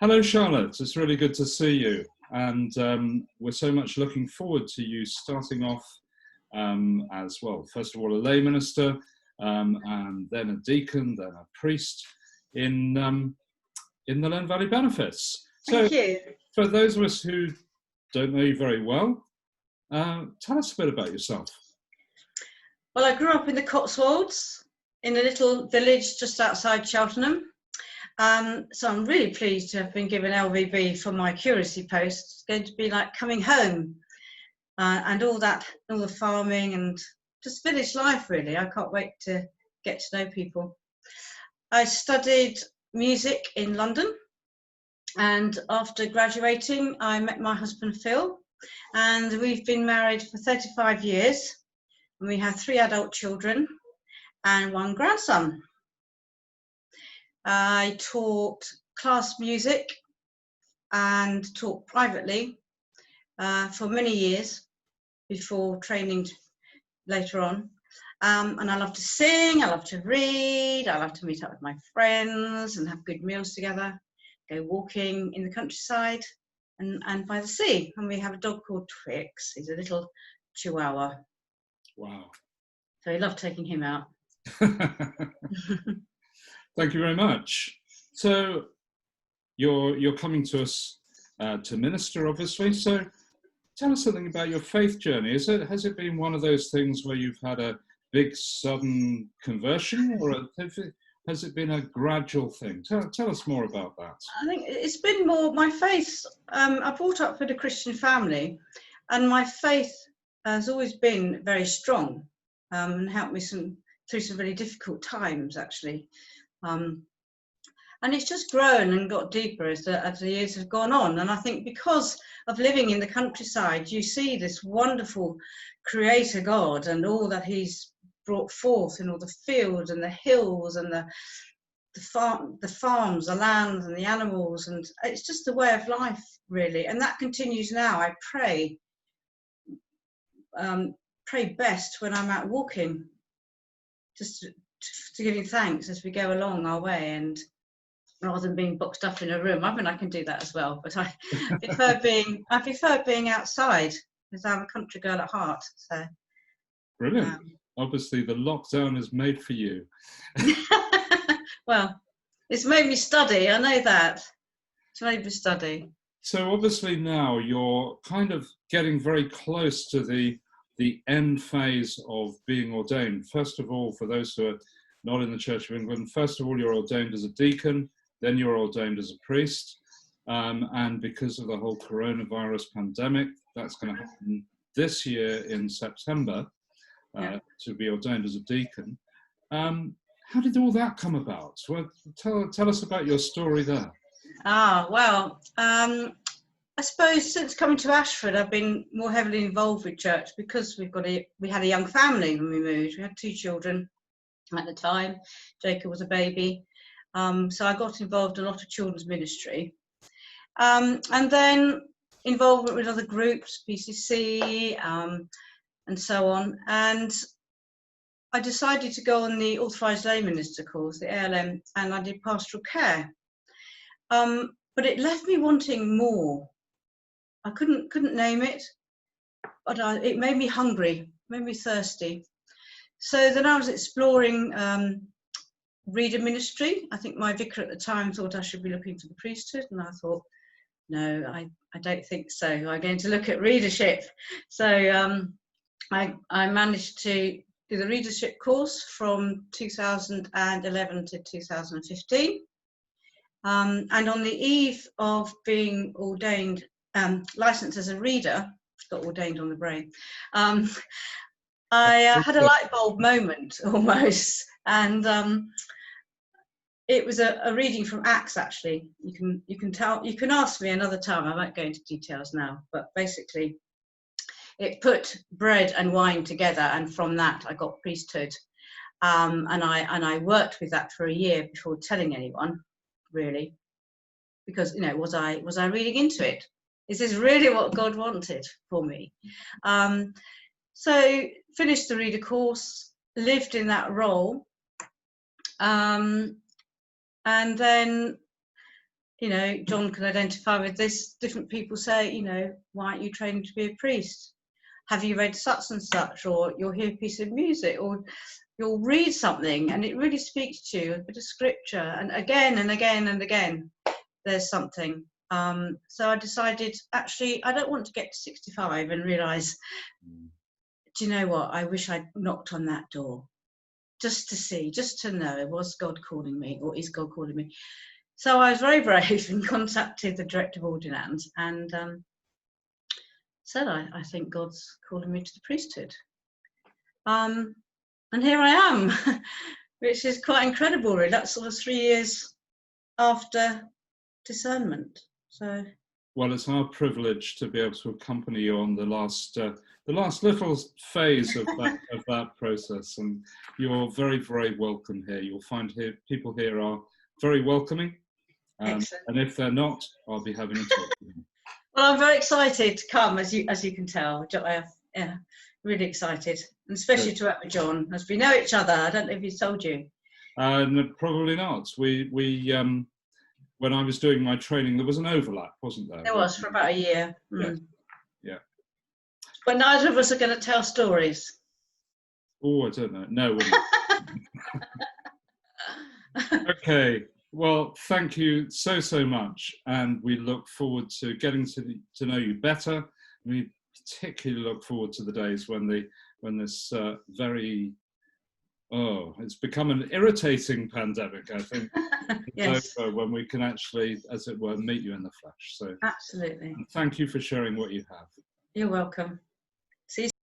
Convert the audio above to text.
Hello, Charlotte. It's really good to see you. And we're so much looking forward to you starting off as well. First of all, a lay minister, and then a deacon, then a priest in the Lone Valley Benefice. Thank you. For those of us who don't know you very well, tell us a bit about yourself. Well, I grew up in the Cotswolds, in a little village just outside Cheltenham. So I'm really pleased to have been given LVB for my curacy post. It's going to be like coming home, and all the farming and just village life, really. I can't wait to get to know people. I studied music in London, and after graduating, I met my husband Phil, and we've been married for 35 years, and we have 3 adult children and 1 grandson. I taught class music and taught privately for many years before training later on. And I love to sing, I love to read, I love to meet up with my friends and have good meals together, go walking in the countryside and by the sea. And we have a dog called Twix. He's a little chihuahua. Wow. So I love taking him out. Thank you very much. So you're coming to us to minister, obviously. So tell us something about your faith journey. Has it been one of those things where you've had a big sudden conversion, or has it been a gradual thing? Tell us more about that. I think it's been more my faith. I brought up with a Christian family, and my faith has always been very strong and helped me through some really difficult times, actually. And it's just grown and got deeper as the years have gone on. And I think because of living in the countryside, you see this wonderful creator God and all that he's brought forth in all the fields and the hills and the farms, the land and the animals. And it's just the way of life, really. And that continues now. I pray best when I'm out walking, just to giving thanks as we go along our way, and rather than being boxed up in a room. I mean, I can do that as well, but I prefer being outside because I'm a country girl at heart. So brilliant. Obviously, the lockdown is made for you. Well, it's made me study. I know that. It's made me study. So obviously now you're kind of getting very close to the end phase of being ordained. First of all, for those who are not in the Church of England, first of all, you're ordained as a deacon, then you're ordained as a priest. And because of the whole coronavirus pandemic, that's going to happen this year in September, to be ordained as a deacon. How did all that come about? Well, tell us about your story there. Well, I suppose since coming to Ashford, I've been more heavily involved with church because we had a young family when we moved. We had 2 children at the time. Jacob was a baby. So I got involved in a lot of children's ministry. And then involvement with other groups, PCC, and so on. And I decided to go on the Authorised Lay Minister course, the ALM, and I did pastoral care. But it left me wanting more. I couldn't name it, but it made me hungry, made me thirsty. So then I was exploring reader ministry. I think my vicar at the time thought I should be looking for the priesthood, and I thought, no, I don't think so. I'm going to look at readership. So I managed to do the readership course from 2011 to 2015. And on the eve of being ordained, licensed as a reader, got ordained on the brain, I had a light bulb moment almost, and it was a reading from Acts. Actually, you can ask me another time. I won't go into details now, but basically, it put bread and wine together, and from that I got priesthood, and I worked with that for a year before telling anyone, really, because was I reading into it? Is this really what God wanted for me? So finished the reader course, lived in that role, and then you know, John can identify with this. Different people say, you know, why aren't you training to be a priest? Have you read such and such? Or you'll hear a piece of music, or you'll read something and it really speaks to you, a bit of scripture, and again and again and again, there's something. So I decided, actually, I don't want to get to 65 and realise, do you know what, I wish I'd knocked on that door, just to see, just to know, was God calling me, or is God calling me? So I was very brave and contacted the director of Ordinance and said, I think God's calling me to the priesthood. And here I am, which is quite incredible, really. That's sort of 3 years after discernment. So, well, it's our privilege to be able to accompany you on the last little phase of that process, and you're very, very welcome here. You'll find here people here are very welcoming, and if they're not, I'll be having a talk with them. Well, I'm very excited to come, as you can tell. Yeah, really excited, and especially to work with John, as we know each other. I don't know if he's told you. No, probably not. We when I was doing my training, there was an overlap, wasn't there? There was, for about a year. Yeah. Yeah. But neither of us are going to tell stories. Oh, I don't know. No, we're not. Okay. Well, thank you so much, and we look forward to getting to know you better. We particularly look forward to the days when this very it's become an irritating pandemic, I think. Yes. Over when we can actually, as it were, meet you in the flesh. So absolutely. thank you for sharing what you have. You're welcome.